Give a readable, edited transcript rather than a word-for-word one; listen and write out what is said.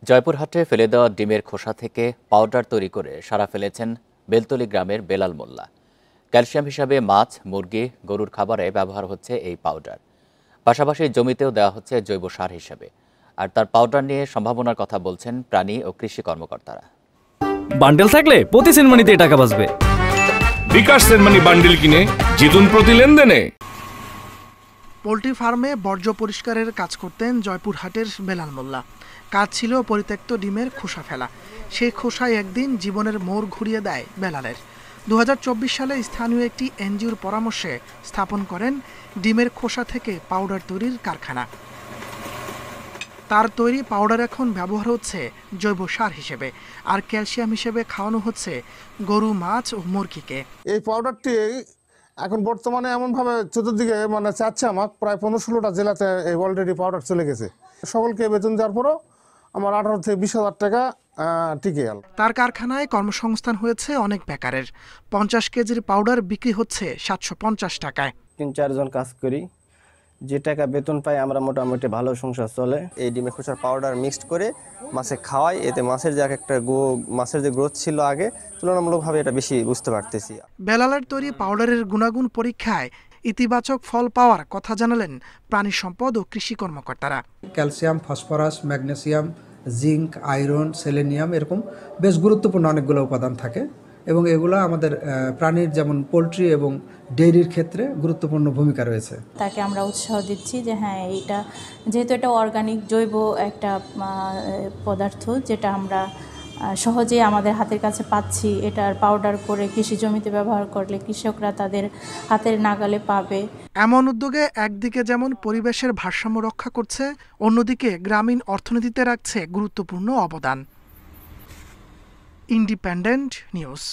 জয়পুরহাটে ফেলে দেওয়া ডিমের খোসা থেকে পাউডার তৈরি করে সারা ফেলেছেন বেলতলী গ্রামের বেলাল মোল্লা। ক্যালসিয়াম হিসাবে মাছ, মুরগি, গরুর খাবারে ব্যবহার হচ্ছে এই পাউডার। পাশাপাশি জমিতেও দেওয়া হচ্ছে জৈব সার হিসেবে। আর তার পাউডার নিয়ে সম্ভাবনার কথা বলছেন প্রাণী ও কৃষি কর্মকর্তারা। বান্ডেল থাকলে প্রতি সেনমানিতে টাকা বাঁচবে। বিকাশ সেনমানি বান্ডেল কিনে জিতুন প্রতি লেনদেনে। পোল্ট্রি ফার্মে বর্জ্য পরিষ্কারের কাজ করতেন জয়পুরহাটের বেলাল মোল্লা। কাজ ছিল পরিত্যক্ত ডিমের খোসা ফেলা। সেই খোসায় একদিন জীবনের মোড় ঘুরিয়ে দেয় বেলালের। 2024 সালে স্থানীয় একটি এনজিওর পরামর্শে স্থাপন করেন ডিমের খোসা থেকে পাউডার তৈরির কারখানা। তার তৈরি পাউডার এখন ব্যবহার হচ্ছে জৈব সার হিসেবে, আর ক্যালসিয়াম হিসেবে খাওয়ানো হচ্ছে গরু, মাছ ও মুরগিকে। এই পাউডারটি এখন বর্তমানে এমনভাবে চতুর্দিকে চাচ্ছে আমার প্রায় 15-16টা জেলাতে এই অলরেডি পাউডার চলে গেছে। সকলকে বেতন দেওয়ার পরও আমার 18 থেকে 20,000 টাকা টিকে গেল। তার কারখানায় কর্মসংস্থান হয়েছে অনেক বেকারের। 50 কেজির পাউডার বিক্রি হচ্ছে 750 টাকায়। 3-4 জন কাজ করি, যে টাকা বেতন পাই আমরা মোটামুটি ভালো সংসার চলে। এই ডিমের খোসার পাউডার মিক্সড করে মাছে খাওয়াই, এতে মাছের যে মাছের যে গ্রোথ ছিল আগে তুলনামূলকভাবে এটা বেশি বুঝতে পারতেছি। বেলালের তৈরি পাউডারের গুণাগুণ পরীক্ষায় ইতিবাচক ফল পাওয়ার কথা জানালেন প্রাণী সম্পদ ও কৃষি কর্মকর্তারা। Calcium, phosphorus, magnesium, zinc, iron, selenium এরকম বেশ গুরুত্বপূর্ণ অনেকগুলো উপাদান থাকে এবং এগুলো আমাদের প্রাণীর যেমন পোলট্রি এবং ডেইরির ক্ষেত্রে গুরুত্বপূর্ণ ভূমিকা রয়েছে। তাকে আমরা উৎসাহ দিচ্ছি যে হ্যাঁ, এটা যেহেতু এটা অর্গানিক জৈব একটা পদার্থ, যেটা আমরা সহজেই আমাদের হাতের কাছে পাচ্ছি, এটার পাউডার করে কৃষি জমিতে ব্যবহার করলে কৃষকরা তাদের হাতের নাগালে পাবে। এমন উদ্যোগে একদিকে যেমন পরিবেশের ভারসাম্য রক্ষা করছে, অন্যদিকে গ্রামীণ অর্থনীতিতে রাখছে গুরুত্বপূর্ণ অবদান। Independent news.